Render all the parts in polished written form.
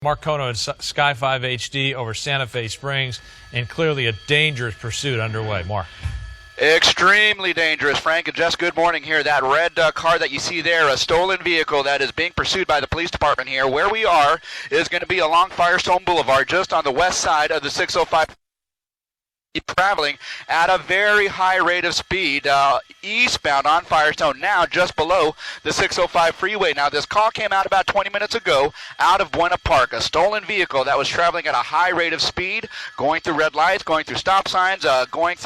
Mark Kono and Sky 5 HD over Santa Fe Springs, and clearly a dangerous pursuit underway. Mark. Extremely dangerous, Frank, and just good morning here. That red car that you see there, a stolen vehicle that is being pursued by the police department here. Where we are is going to be along Firestone Boulevard, just on the west side of the 605. Traveling at a very high rate of speed eastbound on Firestone, now just below the 605 freeway. Now this call came out about 20 minutes ago out of Buena Park, a stolen vehicle that was traveling at a high rate of speed, going through red lights, going through stop signs, going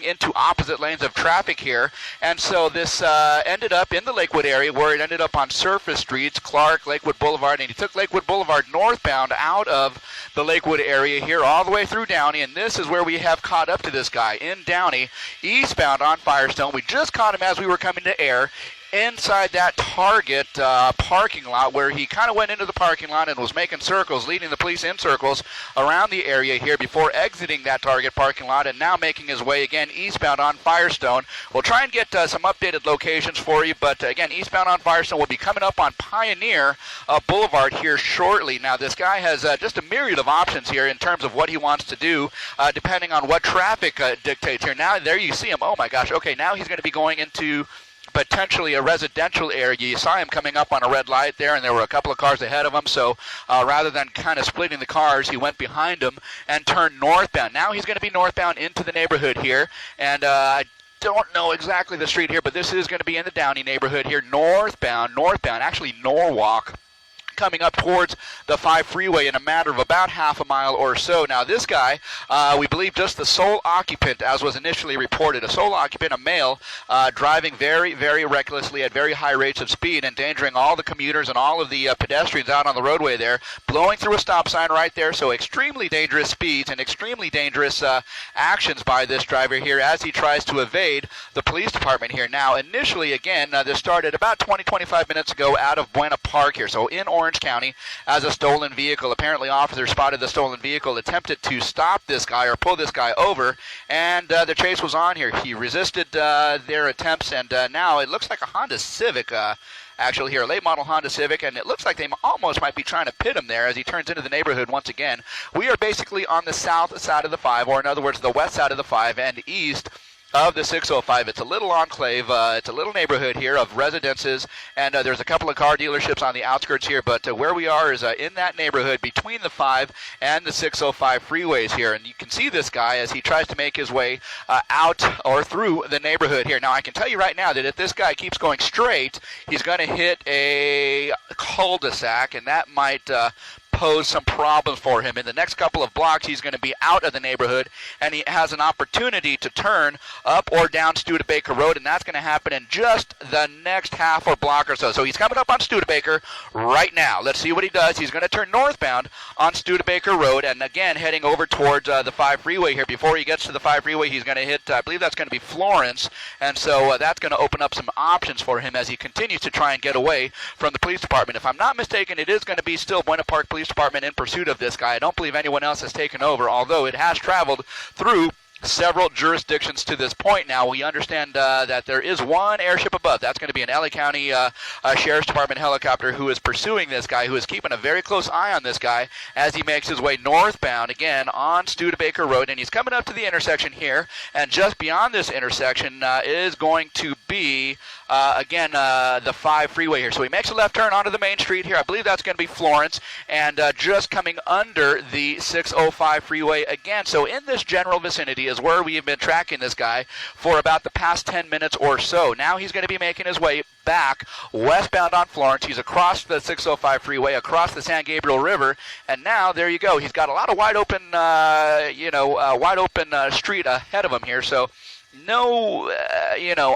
into opposite lanes of traffic here. And so this ended up in the Lakewood area, where it ended up on surface streets, Clark, Lakewood Boulevard, and he took Lakewood Boulevard northbound out of the Lakewood area here all the way through Downey, and this is where we have caught up to this guy in Downey, eastbound on Firestone. We just caught him as we were coming to air inside that Target parking lot, where he kind of went into the parking lot and was making circles, leading the police in circles around the area here before exiting that Target parking lot, and now making his way again eastbound on Firestone. We'll try and get some updated locations for you, but again, eastbound on Firestone will be coming up on Pioneer Boulevard here shortly. Now this guy has just a myriad of options here in terms of what he wants to do, depending on what traffic dictates here. Now there you see him. Oh my gosh, okay, now he's going to be going into potentially a residential area. You saw him coming up on a red light there, and there were a couple of cars ahead of him, so rather than kind of splitting the cars, he went behind them and turned northbound. Now he's going to be northbound into the neighborhood here, and I don't know exactly the street here, but this is going to be in the Downey neighborhood here, northbound, actually Norwalk, coming up towards the 5 freeway in a matter of about half a mile or so. Now this guy, we believe just the sole occupant, as was initially reported, a sole occupant, a male, driving very, very recklessly at very high rates of speed, endangering all the commuters and all of the pedestrians out on the roadway there, blowing through a stop sign right there. So extremely dangerous speeds and extremely dangerous actions by this driver here as he tries to evade the police department here. Now initially, again, this started about 20-25 minutes ago out of Buena Park here, so in Orange County, as a stolen vehicle. Apparently officers spotted the stolen vehicle, attempted to stop this guy or pull this guy over, and the chase was on here. He resisted their attempts, and now it looks like a Honda Civic, actually here, a late model Honda Civic, and it looks like they almost might be trying to pit him there as he turns into the neighborhood once again. We are basically on the south side of the 5, or in other words, the west side of the 5 and east of the 605. It's a little enclave, it's a little neighborhood here of residences, and there's a couple of car dealerships on the outskirts here, but where we are is in that neighborhood between the 5 and the 605 freeways here, and you can see this guy as he tries to make his way out or through the neighborhood here. Now I can tell you right now that if this guy keeps going straight, he's going to hit a cul-de-sac, and that might pose some problems for him. In the next couple of blocks, he's going to be out of the neighborhood, and he has an opportunity to turn up or down Studebaker Road, and that's going to happen in just the next half or block or so. So he's coming up on Studebaker right now. Let's see what he does. He's going to turn northbound on Studebaker Road, and again heading over towards the 5 freeway here. Before he gets to the 5 freeway, he's going to hit, I believe that's going to be Florence, and so that's going to open up some options for him as he continues to try and get away from the police department. If I'm not mistaken, it is going to be still Buena Park Police Department in pursuit of this guy. I don't believe anyone else has taken over, although it has traveled through several jurisdictions to this point now. We understand that there is one airship above. That's going to be an LA County Sheriff's Department helicopter who is pursuing this guy, who is keeping a very close eye on this guy as he makes his way northbound again on Studebaker Road, and he's coming up to the intersection here, and just beyond this intersection is going to be again the 5 freeway here. So he makes a left turn onto the main street here. I believe that's going to be Florence, and just coming under the 605 freeway again. So in this general vicinity is where we have been tracking this guy for about the past 10 minutes or so. Now he's going to be making his way back westbound on Florence. He's across the 605 freeway, across the San Gabriel River, and now there you go. He's got a lot of wide open, street ahead of him here. So no,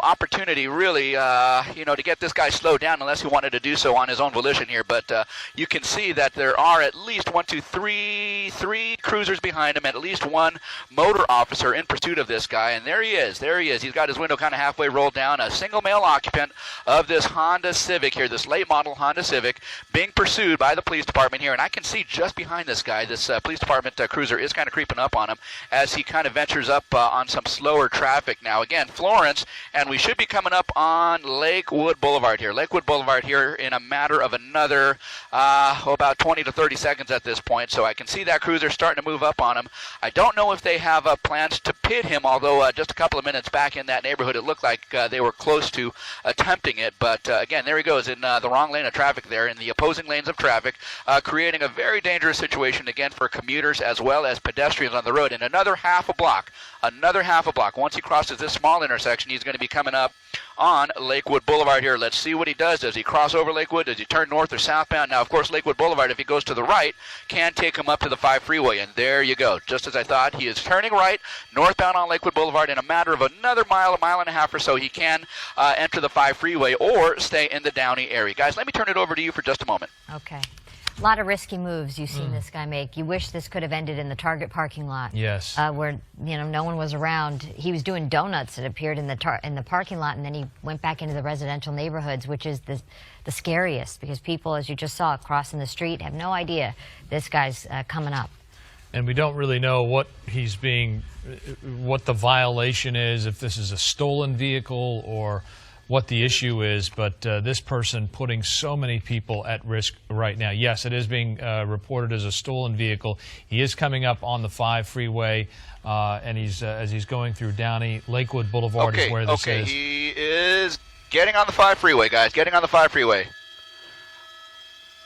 opportunity really, to get this guy slowed down unless he wanted to do so on his own volition here. But you can see that there are at least three cruisers behind him, and at least one motor officer in pursuit of this guy. And there he is. He's got his window kind of halfway rolled down. A single male occupant of this Honda Civic here, this late model Honda Civic, being pursued by the police department here. And I can see just behind this guy, this police department cruiser is kind of creeping up on him as he kind of ventures up on some slower traffic traffic. Now, again, Florence, and we should be coming up on Lakewood Boulevard here. Lakewood Boulevard here in a matter of another, about 20 to 30 seconds at this point. So I can see that cruiser starting to move up on him. I don't know if they have plans to pit him, although just a couple of minutes back in that neighborhood, it looked like they were close to attempting it. But again, there he goes in the wrong lane of traffic there, in the opposing lanes of traffic, creating a very dangerous situation, again, for commuters as well as pedestrians on the road. In another half a block, once he crosses this small intersection, he's going to be coming up on Lakewood Boulevard here. Let's see what he does. Does he cross over Lakewood? Does he turn north or southbound? Now, of course, Lakewood Boulevard, if he goes to the right, can take him up to the 5 freeway. And there you go. Just as I thought, he is turning right, northbound on Lakewood Boulevard. In a matter of another mile, a mile and a half or so, he can enter the 5 freeway or stay in the Downey area. Guys, let me turn it over to you for just a moment. Okay. A lot of risky moves you've seen this guy make. You wish this could have ended in the Target parking lot. Yes. Where, no one was around. He was doing donuts, it appeared, in the parking lot, and then he went back into the residential neighborhoods, which is the scariest, because people, as you just saw, crossing the street have no idea this guy's coming up. And we don't really know what the violation is, if this is a stolen vehicle or what the issue is, but this person putting so many people at risk right now. Yes, it is being reported as a stolen vehicle. He is coming up on the 5 freeway, and he's as he's going through Downey. Lakewood Boulevard is where this is. He is getting on the 5 freeway, guys, getting on the 5 freeway.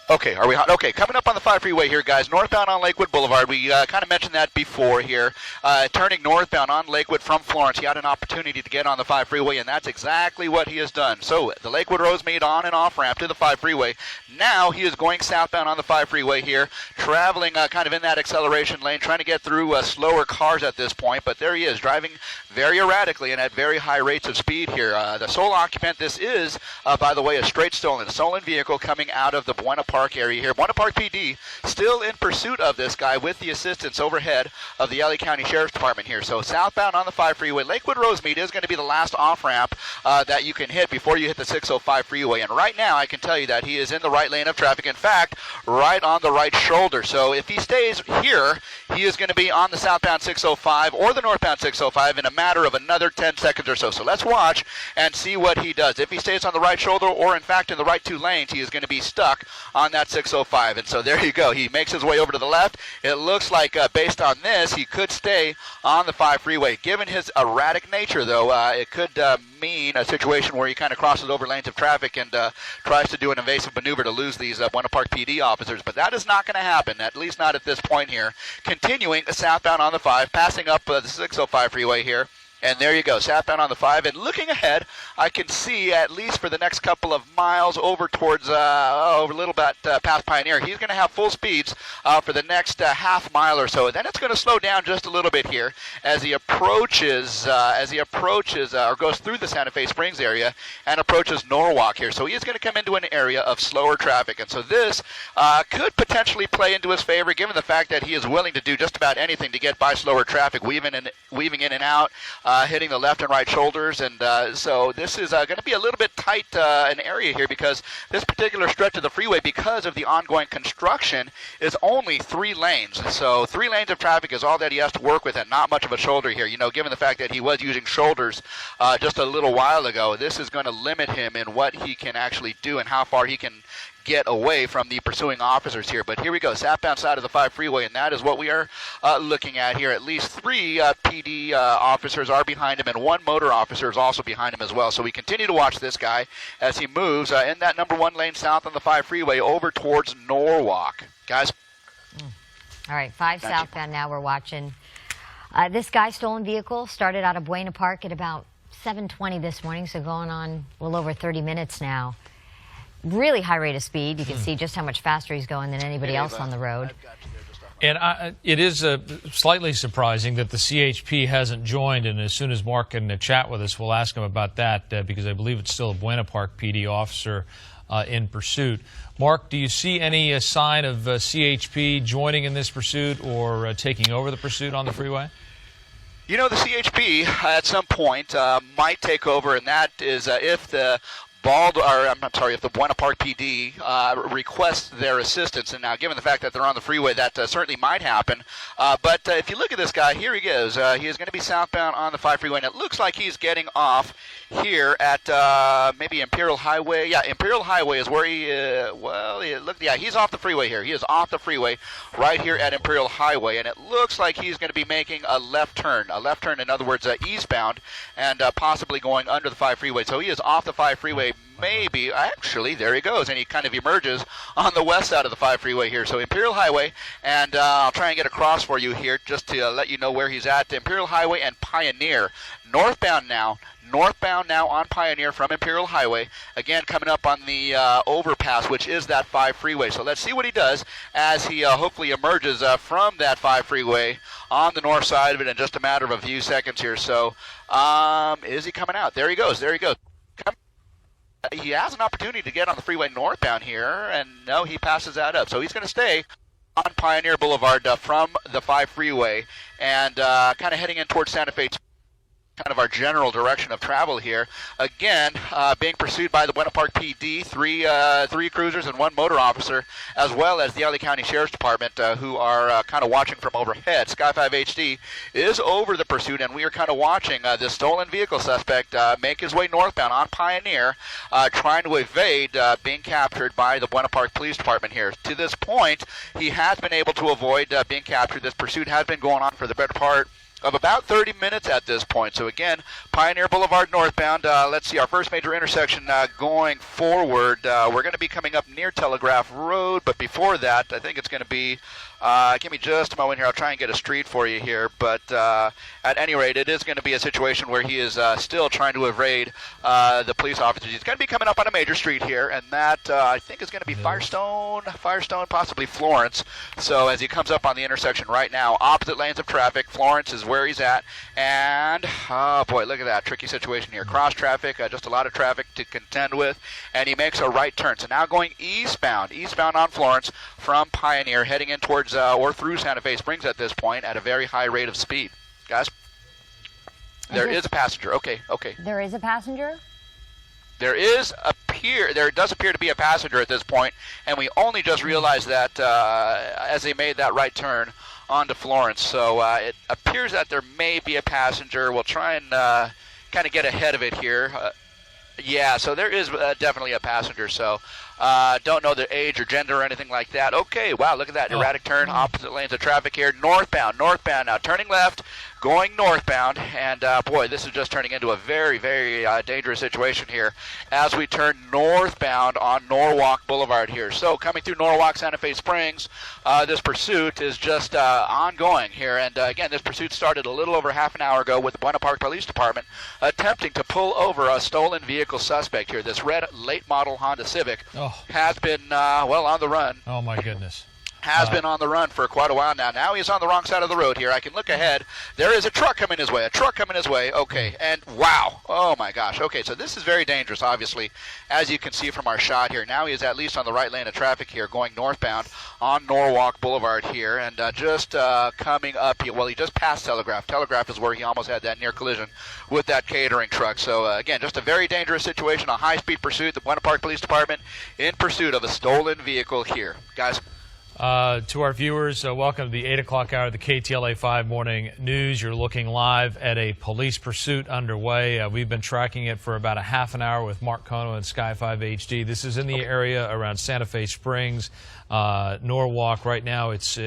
Okay, are we hot? Okay, coming up on the 5 freeway here, guys, northbound on Lakewood Boulevard. We kind of mentioned that before here. Turning northbound on Lakewood from Florence, he had an opportunity to get on the 5 freeway, and that's exactly what he has done. So the Lakewood Rosemead on and off ramp to the 5 freeway. Now he is going southbound on the 5 freeway here, traveling kind of in that acceleration lane, trying to get through slower cars at this point. But there he is, driving very erratically and at very high rates of speed here. The sole occupant, this is, by the way, a straight stolen vehicle coming out of the Buena Park area here. Buena Park PD still in pursuit of this guy with the assistance overhead of the LA County Sheriff's Department here. So southbound on the 5 freeway, Lakewood Rosemead is going to be the last off-ramp that you can hit before you hit the 605 freeway. And right now, I can tell you that he is in the right lane of traffic. In fact, right on the right shoulder. So if he stays here, he is going to be on the southbound 605 or the northbound 605 in a matter of another 10 seconds or so. So let's watch and see what he does. If he stays on the right shoulder or, in fact, in the right 2 lanes, he is going to be stuck on that 605. And so there you go. He makes his way over to the left. It looks like, based on this, he could stay on the 5 freeway. Given his erratic nature, though, it could mean a situation where he kind of crosses over lanes of traffic and tries to do an evasive maneuver to lose these Buena Park PD officers. But that is not going to happen, at least not at this point here. Continuing southbound on the 5, passing up the 605 freeway here. And there you go, southbound on the 5. And looking ahead, I can see, at least for the next couple of miles, over towards a little bit past Pioneer, he's going to have full speeds for the next half mile or so. And then it's going to slow down just a little bit here as he approaches, or goes through the Santa Fe Springs area and approaches Norwalk here. So he is going to come into an area of slower traffic. And so this could potentially play into his favor, given the fact that he is willing to do just about anything to get by slower traffic, weaving in and out, hitting the left and right shoulders. And so this is going to be a little bit tight an area here, because this particular stretch of the freeway, because of the ongoing construction, is only 3 lanes. So 3 lanes of traffic is all that he has to work with, and not much of a shoulder here. Given the fact that he was using shoulders just a little while ago, this is going to limit him in what he can actually do and how far he can get away from the pursuing officers here. But here we go, southbound side of the 5 freeway, and that is what we are looking at here. At least 3 PD officers are behind him, and 1 motor officer is also behind him as well. So we continue to watch this guy as he moves in that number 1 lane south on the 5 freeway over towards Norwalk. Guys? All right, 5 southbound now we're watching. This guy, stolen vehicle, started out of Buena Park at about 7:20 this morning, so going on a little over 30 minutes now. Really high rate of speed. You can see just how much faster he's going than anybody else on the road. And it is slightly surprising that the CHP hasn't joined, and as soon as Mark can chat with us, we'll ask him about that, because I believe it's still a Buena Park PD officer in pursuit. Mark, do you see any sign of CHP joining in this pursuit or taking over the pursuit on the freeway? The CHP at some point might take over, and that is if the if the Buena Park PD requests their assistance, and now given the fact that they're on the freeway, that certainly might happen. But if you look at this guy, here he goes. He is going to be southbound on the 5 freeway, and it looks like he's getting off here at maybe Imperial Highway. Yeah, Imperial Highway is where he's off the freeway here. He is off the freeway right here at Imperial Highway, and it looks like he's going to be making a left turn. A left turn, in other words, eastbound, and possibly going under the 5 freeway. So he is off the 5 freeway. Maybe, actually, there he goes, and he kind of emerges on the west side of the 5 freeway here. So Imperial Highway, and I'll try and get across for you here just to let you know where he's at. Imperial Highway and Pioneer. Northbound now on Pioneer from Imperial Highway. Again, coming up on the overpass, which is that 5 freeway. So let's see what he does as he hopefully emerges from that 5 freeway on the north side of it in just a matter of a few seconds here. So is he coming out? There he goes. He has an opportunity to get on the freeway northbound here, and no, he passes that up. So he's going to stay on Pioneer Boulevard from the 5 freeway and kind of heading in towards Santa Fe, kind of our general direction of travel here. Again, being pursued by the Buena Park PD, three cruisers and 1 motor officer, as well as the LA County Sheriff's Department, who are kind of watching from overhead. Sky 5 HD is over the pursuit, and we are kind of watching this stolen vehicle suspect make his way northbound on Pioneer, trying to evade being captured by the Buena Park Police Department here. To this point, he has been able to avoid being captured. This pursuit has been going on for the better part of about 30 minutes at this point. So again, Pioneer Boulevard northbound. Let's see, our first major intersection going forward. We're going to be coming up near Telegraph Road, but before that, I think it's going to be, give me just a moment here. I'll try and get a street for you here. But at any rate, it is going to be a situation where he is still trying to evade the police officers. He's going to be coming up on a major street here, and that I think is going to be Firestone, possibly Florence. So as he comes up on the intersection right now, opposite lanes of traffic, Florence is where he's at. And, oh boy, look at that tricky situation here. Cross traffic, just a lot of traffic to contend with, and he makes a right turn. So now going eastbound on Florence from Pioneer, heading in towards or through Santa Fe Springs at this point at a very high rate of speed. Guys, there is a passenger. Okay. There is a passenger? There does appear to be a passenger at this point, and we only just realized that as they made that right turn onto Florence. So it appears that there may be a passenger. We'll try and kind of get ahead of it here. Yeah, so there is definitely a passenger. So don't know the age or gender or anything like that. Okay, wow, look at that erratic turn, opposite lanes of traffic here. Northbound now, turning left, going northbound, and boy, this is just turning into a very, very dangerous situation here as we turn northbound on Norwalk Boulevard here. So coming through Norwalk, Santa Fe Springs, this pursuit is just ongoing here, and again, this pursuit started a little over half an hour ago with the Buena Park Police Department attempting to pull over a stolen vehicle suspect here. This red late model Honda Civic has been, on the run. Oh, my goodness. Has been on the run for quite a while now. Now he's on the wrong side of the road here. I can look ahead. There is a truck coming his way. Okay, and wow. Oh, my gosh. Okay, so this is very dangerous, obviously, as you can see from our shot here. Now he is at least on the right lane of traffic here, going northbound on Norwalk Boulevard here, and just coming up here. Well, he just passed Telegraph. Telegraph is where he almost had that near collision with that catering truck. So, again, just a very dangerous situation, a high-speed pursuit. The Buena Park Police Department in pursuit of a stolen vehicle here. Guys? To our viewers, welcome to the 8 o'clock hour of the KTLA 5 Morning News. You're looking live at a police pursuit underway. We've been tracking it for about a half an hour with Mark Kono and Sky 5 HD. This is in the area around Santa Fe Springs, Norwalk. Right now, it's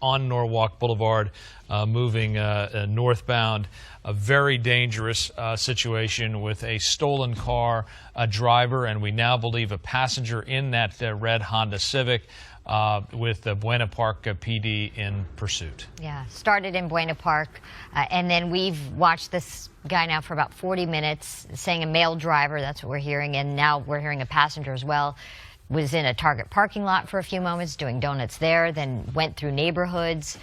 on Norwalk Boulevard, moving northbound. A very dangerous situation with a stolen car, a driver, and we now believe a passenger in that red Honda Civic. With the Buena Park PD in pursuit. Yeah, started in Buena Park, and then we've watched this guy now for about 40 minutes, saying a male driver, that's what we're hearing, and now we're hearing a passenger as well. Was in a Target parking lot for a few moments, doing donuts there, then went through neighborhoods,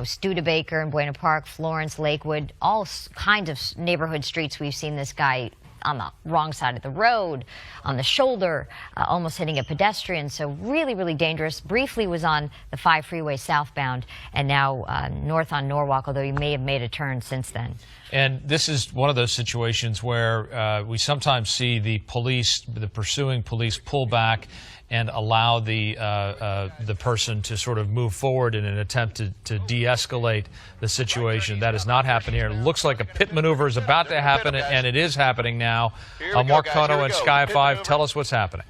Studebaker and Buena Park, Florence, Lakewood, all kinds of neighborhood streets we've seen this guy on the wrong side of the road, on the shoulder, almost hitting a pedestrian. So really, really dangerous. Briefly was on the 5 freeway southbound, and now north on Norwalk, although he may have made a turn since then. And this is one of those situations where we sometimes see the pursuing police pull back and allow the person to sort of move forward in an attempt to de-escalate the situation. That has not happened here. It looks like a pit maneuver is about to happen, and it is happening now. Mark Kono and Sky 5, tell us what's happening.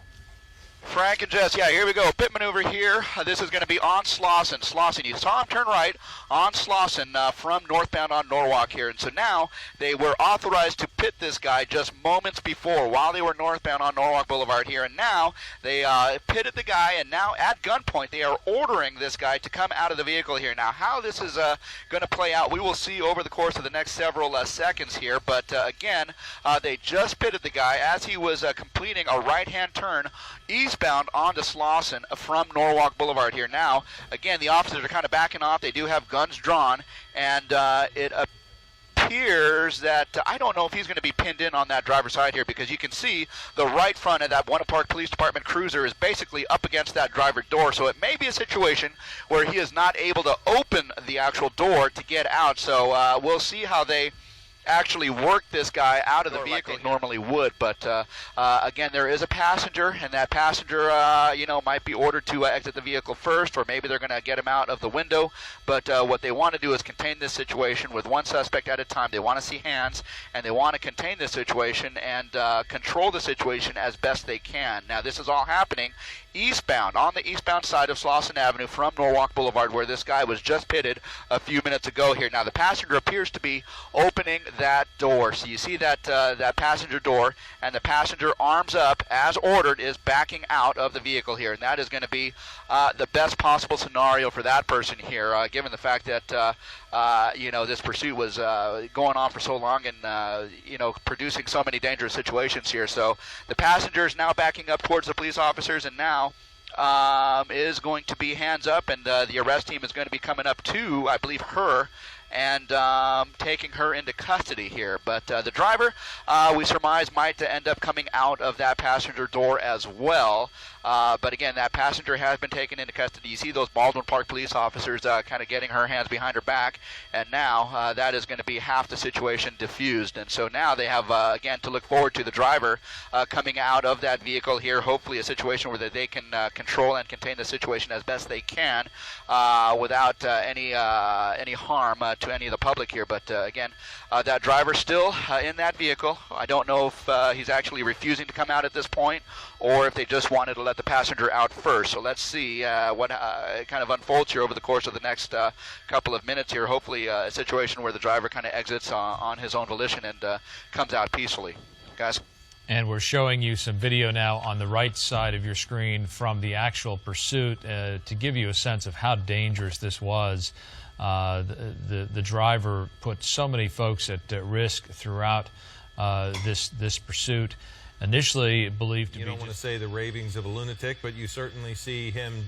Frank and Jess, yeah, here we go. Pit maneuver here. This is going to be on Slauson. Slauson, you saw him turn right on Slauson from northbound on Norwalk here. And so now they were authorized to pit this guy just moments before while they were northbound on Norwalk Boulevard here. And now they pitted the guy, and now at gunpoint they are ordering this guy to come out of the vehicle here. Now how this is going to play out, we will see over the course of the next several seconds here. But again, they just pitted the guy as he was completing a right-hand turn eastbound onto Slauson from Norwalk Boulevard here. Now, again, the officers are kind of backing off. They do have guns drawn, and it appears that I don't know if he's going to be pinned in on that driver's side here, because you can see the right front of that Buena Park Police Department cruiser is basically up against that driver door. So it may be a situation where he is not able to open the actual door to get out. So we'll see how they actually work this guy out of the vehicle like normally would. But again, there is a passenger, and that passenger might be ordered to exit the vehicle first, or maybe they're going to get him out of the window. But what they want to do is contain this situation with one suspect at a time. They want to see hands, and they want to contain this situation and control the situation as best they can. Now, this is all happening eastbound, on the eastbound side of Slauson Avenue from Norwalk Boulevard, where this guy was just pitted a few minutes ago here. Now, the passenger appears to be opening that door. So you see that that passenger door, and the passenger, arms up as ordered, is backing out of the vehicle here. And that is going to be the best possible scenario for that person here, given the fact that this pursuit was going on for so long and producing so many dangerous situations here. So the passenger is now backing up towards the police officers, and now is going to be hands up, and the arrest team is going to be coming up to, I believe, her and taking her into custody here. But the driver, we surmise, might end up coming out of that passenger door as well. But again, that passenger has been taken into custody. You see those Baldwin Park police officers kind of getting her hands behind her back, and now that is going to be half the situation diffused. And so now they have, again, to look forward to the driver coming out of that vehicle here, hopefully a situation where they can control and contain the situation as best they can without any harm to any of the public here. But again, that driver still in that vehicle. I don't know if he's actually refusing to come out at this point, or if they just wanted to let the passenger out first. So let's see what kind of unfolds here over the course of the next couple of minutes here. Hopefully a situation where the driver kind of exits on his own volition and comes out peacefully. Guys? And we're showing you some video now on the right side of your screen from the actual pursuit to give you a sense of how dangerous this was. The driver put so many folks at risk throughout this pursuit. Initially believed to be... You don't want to say the ravings of a lunatic, but you certainly see him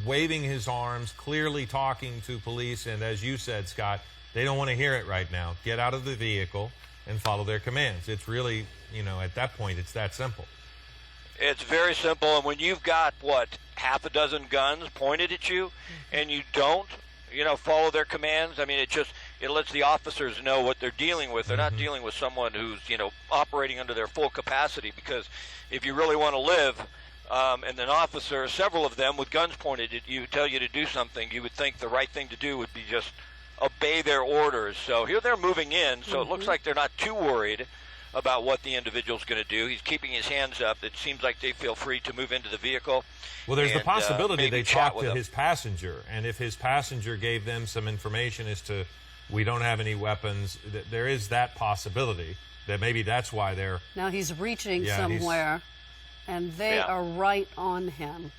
waving his arms, clearly talking to police, and as you said, Scott, they don't want to hear it right now. Get out of the vehicle and follow their commands. It's really, at that point, it's that simple. It's very simple, and when you've got, half a dozen guns pointed at you, and you don't, follow their commands, I mean, it lets the officers know what they're dealing with. They're not dealing with someone who's, operating under their full capacity, because if you really want to live, and an officer, several of them with guns pointed at you, tell you to do something, you would think the right thing to do would be just obey their orders. So here they're moving in, so it looks like they're not too worried about what the individual's going to do. He's keeping his hands up. It seems like they feel free to move into the vehicle. Well, there's and, the possibility they talked to him. his passenger, and if his passenger gave them some information as to, we don't have any weapons, there is that possibility that maybe that's why they're... Now he's reaching somewhere, and they are right on him.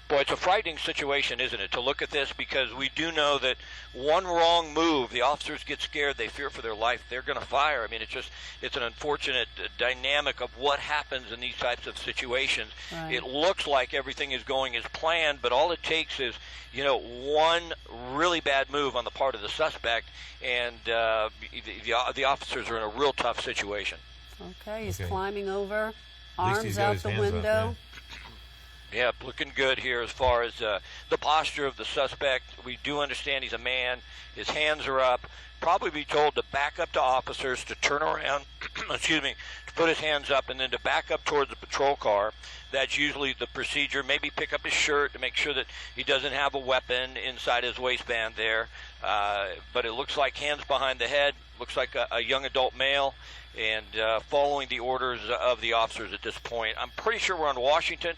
Boy, it's a frightening situation, isn't it, to look at this, because we do know that one wrong move, the officers get scared, they fear for their life, they're going to fire. I mean, it's an unfortunate dynamic of what happens in these types of situations. Right. It looks like everything is going as planned, but all it takes is, one really bad move on the part of the suspect, and the officers are in a real tough situation. Okay, he's Okay. climbing over, least arms he's got out his the hands up, window. Yeah, looking good here as far as the posture of the suspect. We do understand he's a man. His hands are up. Probably be told to back up to officers, to turn around, excuse me, to put his hands up, and then to back up towards the patrol car. That's usually the procedure. Maybe pick up his shirt to make sure that he doesn't have a weapon inside his waistband there. But it looks like hands behind the head. Looks like a young adult male, and following the orders of the officers at this point. I'm pretty sure we're on Washington,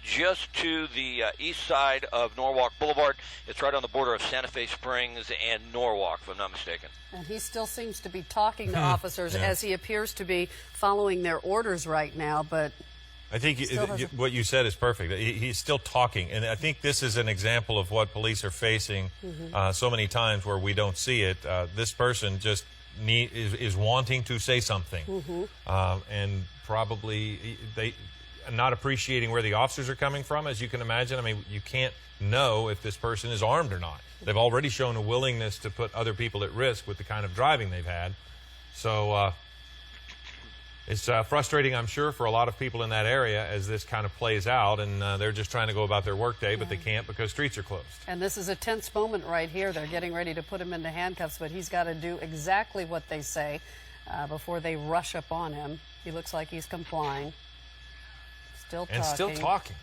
just to the east side of Norwalk Boulevard. It's right on the border of Santa Fe Springs and Norwalk, if I'm not mistaken. And he still seems to be talking to officers Yeah. as he appears to be following their orders right now, but I think Still has a- what you said is perfect. He's still talking, and I think this is an example of what police are facing so many times where we don't see it. This person just is wanting to say something, and probably they not appreciating where the officers are coming from, as you can imagine. I mean, you can't know if this person is armed or not. They've already shown a willingness to put other people at risk with the kind of driving they've had. So it's frustrating, I'm sure, for a lot of people in that area as this kind of plays out, and they're just trying to go about their workday, but they can't because streets are closed. and this is a tense moment right here. They're getting ready to put him into handcuffs, but he's got to do exactly what they say before they rush up on him. He looks like he's complying. Still talking. And still talking.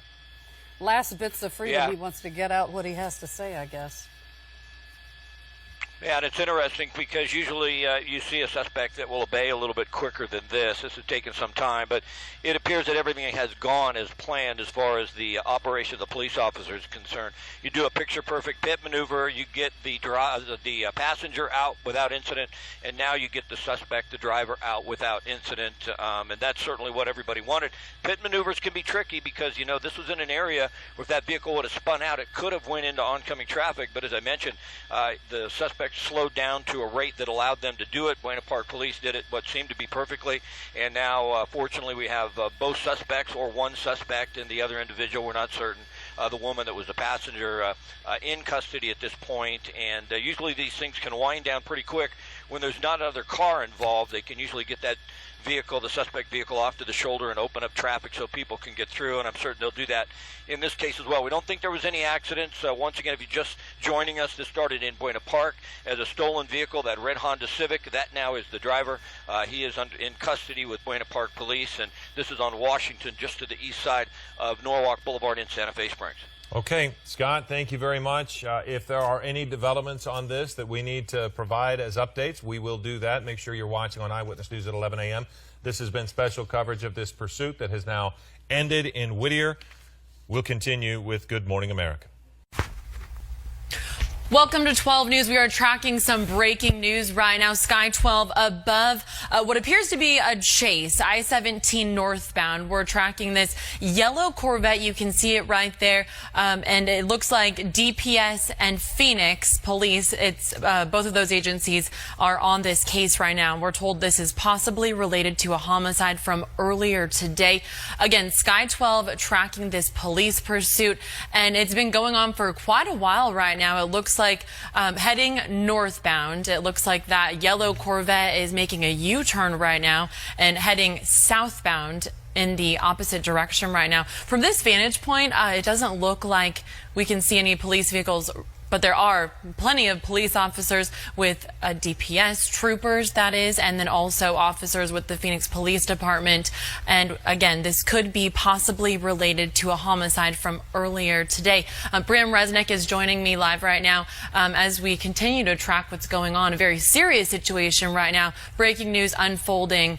Last bits of freedom. Yeah. He wants to get out what he has to say, I guess. Yeah, and it's interesting because usually you see a suspect that will obey a little bit quicker than this. This has taken some time, but it appears that everything has gone as planned as far as the operation of the police officer is concerned. You do a picture-perfect pit maneuver, you get the passenger out without incident, and now you get the suspect, the driver, out without incident, and that's certainly what everybody wanted. Pit maneuvers can be tricky because, you know, this was in an area where if that vehicle would have spun out, it could have went into oncoming traffic, but as I mentioned, the suspect slowed down to a rate that allowed them to do it. Buena Park Police did it what seemed to be perfectly, and now fortunately we have both suspects, or one suspect and the other individual, we're not certain, the woman that was the passenger, in custody at this point. And usually these things can wind down pretty quick when there's not another car involved. They can usually get that vehicle, the suspect vehicle, off to the shoulder and open up traffic so people can get through, and I'm certain they'll do that in this case as well. We don't think there was any accidents. Once again, if you're just joining us, this started in Buena Park as a stolen vehicle, that red Honda Civic. That now is the driver. He is in custody with Buena Park Police, and this is on Washington, just to the east side of Norwalk Boulevard in Santa Fe Springs. Okay, Scott, thank you very much. If there are any developments on this that we need to provide as updates, we will do that. Make sure you're watching on Eyewitness News at 11 a.m. This has been special coverage of this pursuit that has now ended in Whittier. We'll continue with Good Morning America. Welcome to 12 News. We are tracking some breaking news right now. Sky 12 above what appears to be a chase, I-17 northbound. We're tracking this yellow Corvette. You can see it right there. And it looks like DPS and Phoenix Police, it's both of those agencies are on this case right now. We're told this is possibly related to a homicide from earlier today. Again, Sky 12 tracking this police pursuit, and it's been going on for quite a while right now. It looks like heading northbound. It looks like that yellow Corvette is making a U-turn right now and heading southbound in the opposite direction right now. From this vantage point, it doesn't look like we can see any police vehicles, but there are plenty of police officers with DPS troopers, that is, and then also officers with the Phoenix Police Department. And again, this could be possibly related to a homicide from earlier today. Bram Resnick is joining me live right now as we continue to track what's going on. A very serious situation right now. Breaking news unfolding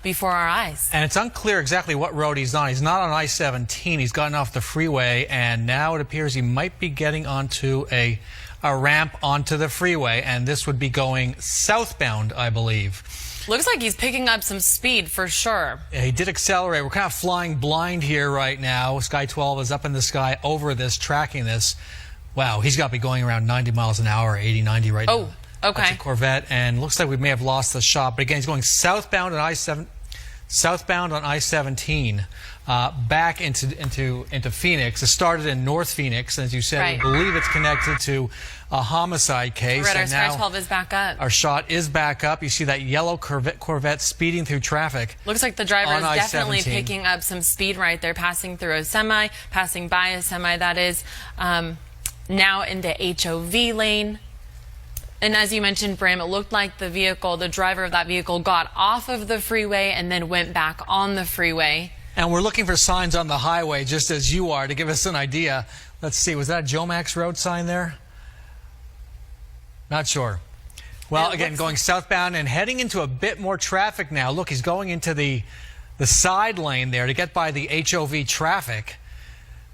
before our eyes. And it's unclear exactly what road he's on. He's not on I-17. He's gotten off the freeway, and now it appears he might be getting onto a ramp onto the freeway, and this would be going southbound, I believe. Looks like he's picking up some speed for sure. He did accelerate. We're kind of flying blind here right now. Sky 12 is up in the sky over this, tracking this. Wow, he's got to be going around 90 miles an hour, 80, 90 right now. Oh, okay. That's a Corvette, and looks like we may have lost the shot. But again, he's going southbound on southbound on I-17 back into Phoenix. It started in North Phoenix, as you said. Right. We believe it's connected to a homicide case. Red, our and Sky now 12 is back up. our shot is back up. You see that yellow Corvette speeding through traffic. Looks like the driver on is definitely I-17. picking up some speed right there, passing through a semi, passing by a semi, that is, now into HOV lane. And as you mentioned, Bram, it looked like the driver of that vehicle got off of the freeway and then went back on the freeway. And we're looking for signs on the highway, just as you are, to give us an idea. Let's see, was that a Joe Max Road sign there? Not sure. Well, again, going southbound and heading into a bit more traffic now. Look, he's going into the side lane there to get by the HOV traffic.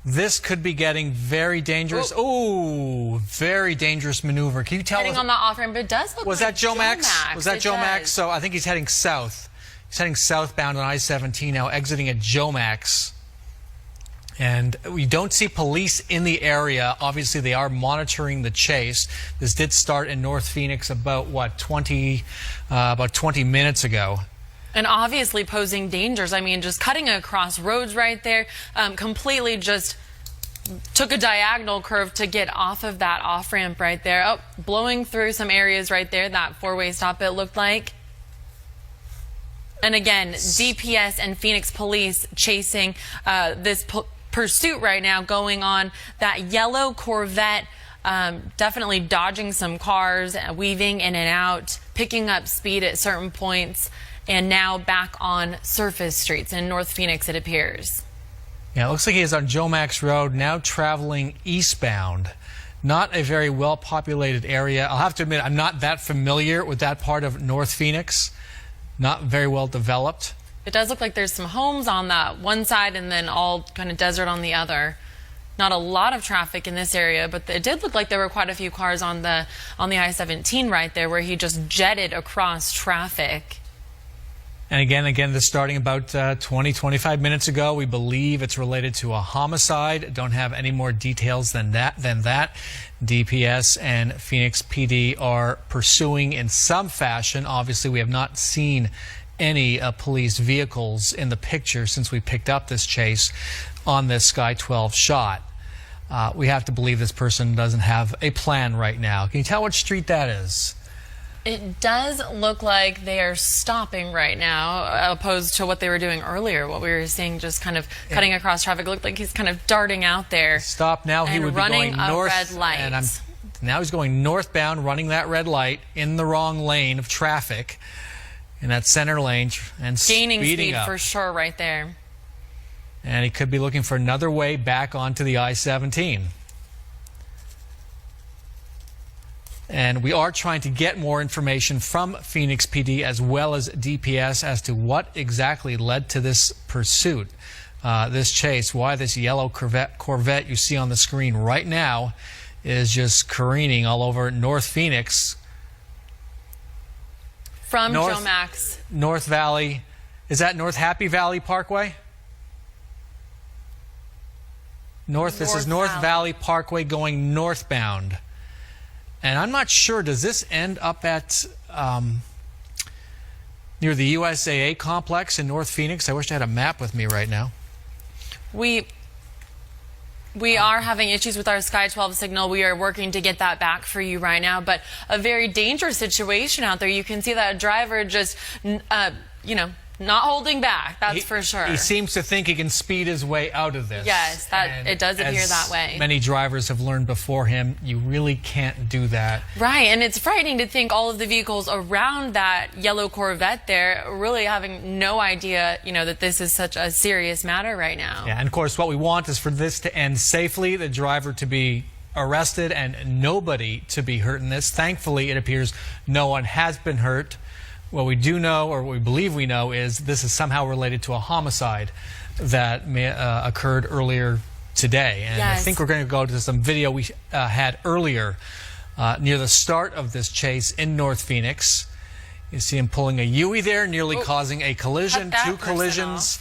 This could be getting very dangerous. Ooh, very dangerous maneuver. Can you tell Heading us? on the off-ramp, it does look Was like that Joe Max? Was that It Joe does. Max? So I think he's heading south. He's heading southbound on I-17 now, exiting at Joe Max. And we don't see police in the area. Obviously, they are monitoring the chase. This did start in North Phoenix about, 20 minutes ago. And obviously posing dangers. I mean, just cutting across roads right there, completely just took a diagonal curve to get off of that off-ramp right there. Oh, blowing through some areas right there, that four-way stop it looked like. And again, DPS and Phoenix police chasing this pursuit right now going on. That yellow Corvette, definitely dodging some cars, weaving in and out, picking up speed at certain points, and now back on surface streets in North Phoenix, it appears. Yeah, it looks like he is on Joe Max Road, now traveling eastbound. Not a very well-populated area. I'll have to admit, I'm not that familiar with that part of North Phoenix. Not very well developed. It does look like there's some homes on that one side and then all kind of desert on the other. Not a lot of traffic in this area, but it did look like there were quite a few cars on the I-17 right there where he just jetted across traffic. And again, this starting about 20-25 minutes ago. We believe it's related to a homicide. Don't have any more details than that. DPS and Phoenix PD are pursuing in some fashion. Obviously, we have not seen any police vehicles in the picture since we picked up this chase on this Sky 12 shot. We have to believe this person doesn't have a plan right now. Can you tell what street that is? It does look like they are stopping right now, opposed to what they were doing earlier. What we were seeing, just kind of cutting across traffic. It looked like he's kind of darting out there. Stop now. He and would be running going a north. red light. And now he's going northbound, running that red light in the wrong lane of traffic, in that center lane, and Gaining speeding speed up. for sure right there. And he could be looking for another way back onto the I-17. And we are trying to get more information from Phoenix PD as well as DPS as to what exactly led to this pursuit, this chase, why this yellow Corvette you see on the screen right now is just careening all over North Phoenix. From Joe Max. North Valley. Is that North Happy Valley Parkway? This is North Valley Parkway going northbound. And I'm not sure, does this end up at near the USAA complex in North Phoenix? I wish I had a map with me right now. We are having issues with our Sky 12 signal. We are working to get that back for you right now. But a very dangerous situation out there. You can see that driver just, not holding back. That's for sure. He seems to think he can speed his way out of this. Yes, it does appear that way. Many drivers have learned before him, you really can't do that. Right, and it's frightening to think all of the vehicles around that yellow Corvette there really having no idea, that this is such a serious matter right now. Yeah, and of course, what we want is for this to end safely, the driver to be arrested, and nobody to be hurt in this. Thankfully, it appears no one has been hurt. What we do know, or what we believe we know, is this is somehow related to a homicide that occurred earlier today. And yes. I think we're going to go to some video we had earlier near the start of this chase in North Phoenix. You see him pulling a Yui there, nearly causing a collision, two collisions,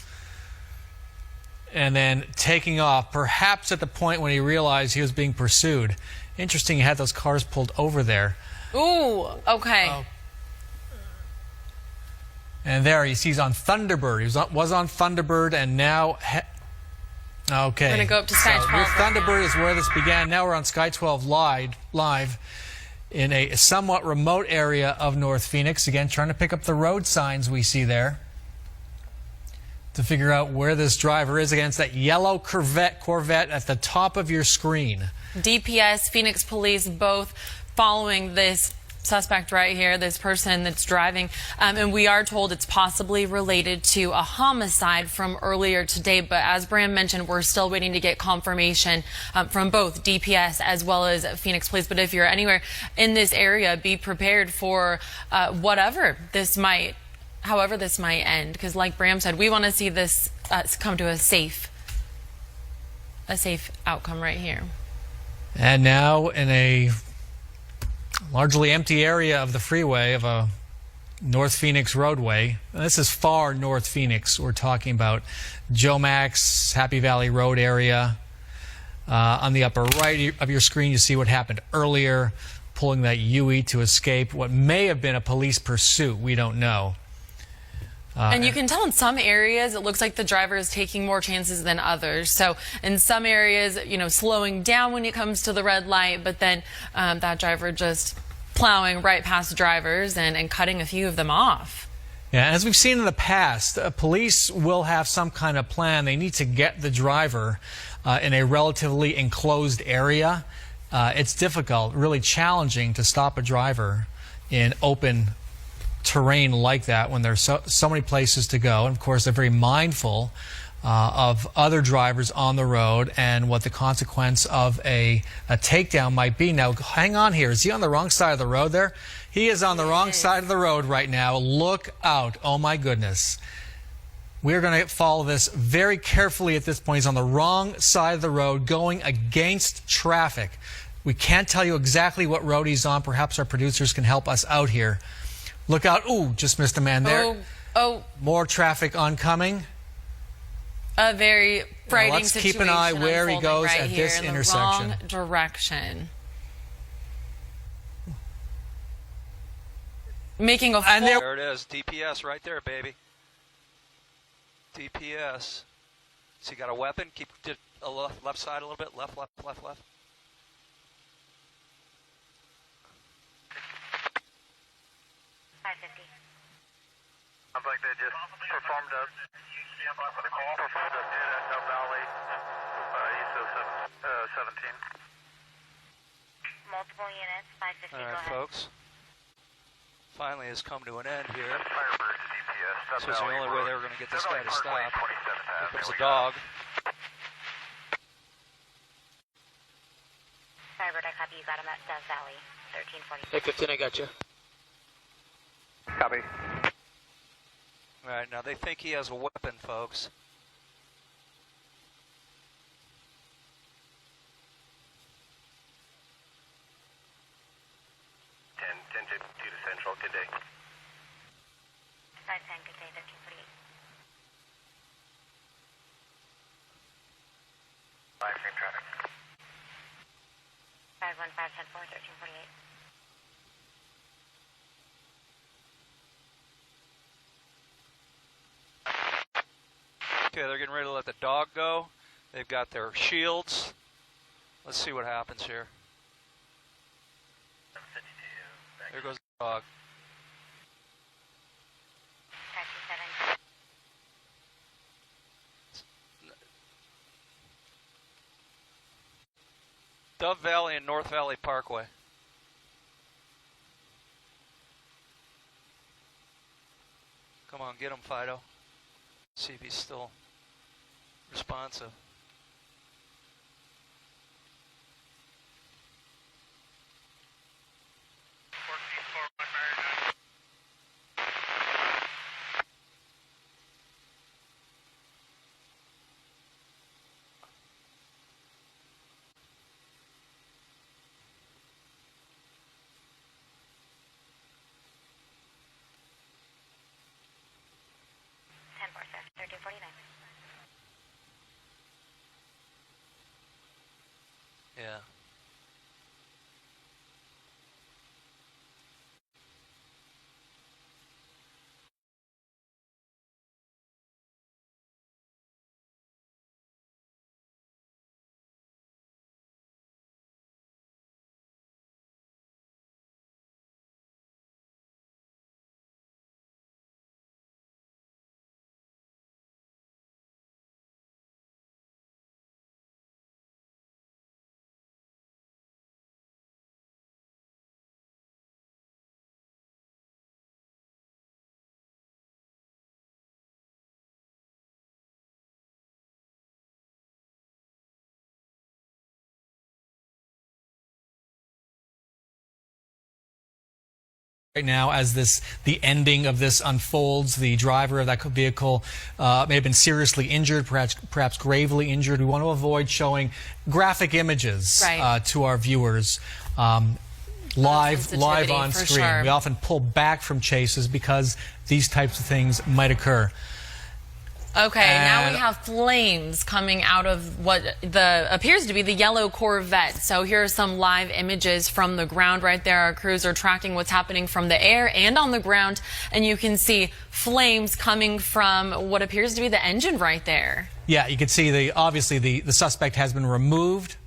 and then taking off, perhaps at the point when he realized he was being pursued. Interesting, he had those cars pulled over there. Ooh, okay. And there he's on Thunderbird. Was on Thunderbird and now... Okay. We're going to go up to Sky 12. Your Thunderbird is where this began. Now we're on Sky 12 live in a somewhat remote area of North Phoenix. Again, trying to pick up the road signs we see there to figure out where this driver is against that yellow Corvette at the top of your screen. DPS, Phoenix Police, both following this suspect right here, this person that's driving, and we are told it's possibly related to a homicide from earlier today. But as Bram mentioned, we're still waiting to get confirmation from both DPS as well as Phoenix Police. But if you're anywhere in this area, be prepared for however this might end, because like Bram said, we want to see this come to a safe outcome right here. And now in a largely empty area of the freeway of a North Phoenix roadway. This is far North Phoenix. We're talking about Joe Max, Happy Valley Road area. On the upper right of your screen, you see what happened earlier, pulling that UE to escape what may have been a police pursuit. We don't know. And you can tell in some areas it looks like the driver is taking more chances than others. So in some areas, slowing down when it comes to the red light, but then that driver just plowing right past drivers and cutting a few of them off. Yeah, as we've seen in the past, police will have some kind of plan. They need to get the driver in a relatively enclosed area. It's difficult, really challenging to stop a driver in open terrain like that when there's so many places to go. And of course, they're very mindful of other drivers on the road and what the consequence of a takedown might be. Now, hang on here. Is he on the wrong side of the road there? He is on the wrong side of the road right now. Look out. Oh, my goodness. We're going to follow this very carefully at this point. He's on the wrong side of the road going against traffic. We can't tell you exactly what road he's on. Perhaps our producers can help us out here. Look out. Ooh, just missed a man there. Oh. More traffic oncoming. A very frightening let's situation. Keep an eye where he goes right at here this in intersection. The wrong direction. Making a full... There it is. DPS right there, baby. DPS. So you got a weapon. Keep to left side a little bit. Left. 550. Sounds like they just performed a hit at Dove Valley, east of 17. Multiple units, 550. All right, folks. Finally has come to an end here. Firebird to DPS. This was the only way they were going to get this guy to stop. Here comes a dog. Firebird, I copy. You got him at Dove Valley, 1340. Hey, 15, I got you. Copy. All right, now they think he has a weapon, folks. Ten to Central. Good day. 510. Good day. 1348. 5 same traffic. 515 10 4 1348. Okay, they're getting ready to let the dog go. They've got their shields. Let's see what happens here. There goes the dog. Taxi 7. Dove Valley and North Valley Parkway. Come on, get him, Fido. See if he's still responsive. Yeah. Right now, as the ending of this unfolds, the driver of that vehicle may have been seriously injured, perhaps gravely injured. We want to avoid showing graphic images to our viewers live on screen. Sure. We often pull back from chases because these types of things might occur. Okay, now we have flames coming out of what appears to be the yellow Corvette. So here are some live images from the ground right there. Our crews are tracking what's happening from the air and on the ground, and you can see flames coming from what appears to be the engine right there. Yeah, you can see obviously the suspect has been removed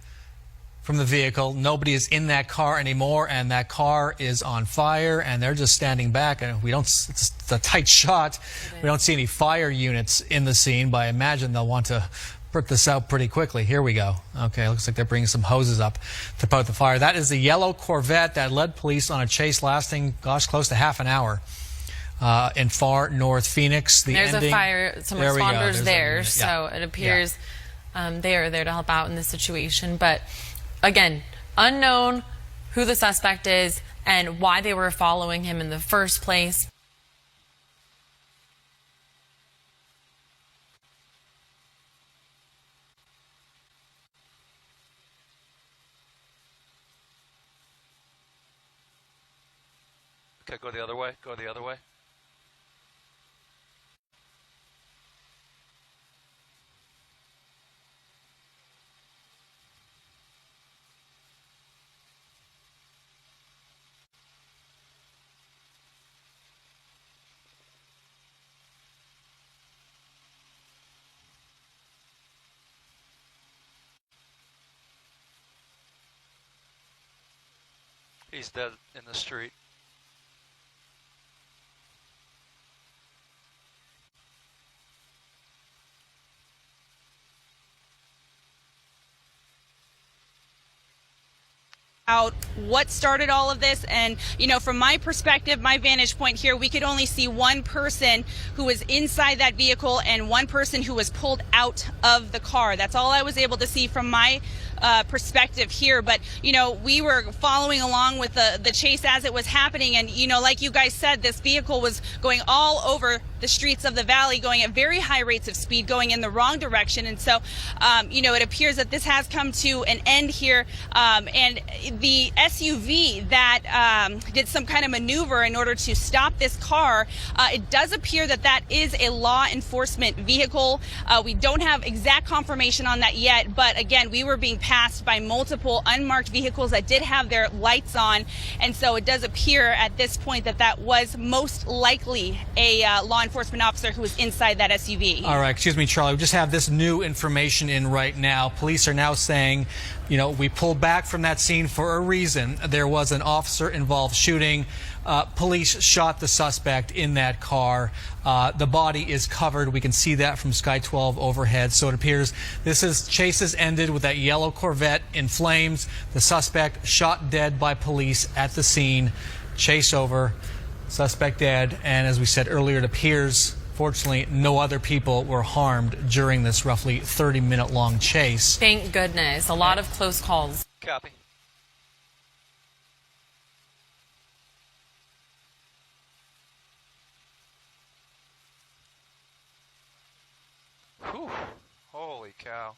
from the vehicle. Nobody is in that car anymore, and that car is on fire, and they're just standing back. And it's a tight shot. We don't see any fire units in the scene, but I imagine they'll want to put this out pretty quickly. Here we go. Okay, looks like they're bringing some hoses up to put out the fire. That is the yellow Corvette that led police on a chase lasting, close to half an hour. In far north Phoenix. There's a fire, some responders there, so it appears they are there to help out in this situation. But again, unknown who the suspect is and why they were following him in the first place. Okay, go the other way. Go the other way. He's dead in the street. Out what started all of this, and from my perspective, my vantage point here, we could only see one person who was inside that vehicle and one person who was pulled out of the car. That's all I was able to see from my perspective here. But we were following along with the chase as it was happening, and like you guys said, this vehicle was going all over the streets of the valley, going at very high rates of speed, going in the wrong direction. And so it appears that this has come to an end here, and the SUV that did some kind of maneuver in order to stop this car, it does appear that that is a law enforcement vehicle. We don't have exact confirmation on that yet, but again, we were being passed by multiple unmarked vehicles that did have their lights on, and so it does appear at this point that that was most likely a law enforcement officer who was inside that SUV. All right, excuse me, Charlie. We just have this new information in right now. Police are now saying, we pulled back from that scene for a reason. There was an officer-involved shooting. Police shot the suspect in that car. The body is covered. We can see that from Sky 12 overhead. So it appears chase has ended with that yellow Corvette in flames. The suspect shot dead by police at the scene. Chase over. Suspect dead. And as we said earlier, it appears, fortunately, no other people were harmed during this roughly 30-minute long chase. Thank goodness. A lot of close calls. Copy. Whew. Holy cow.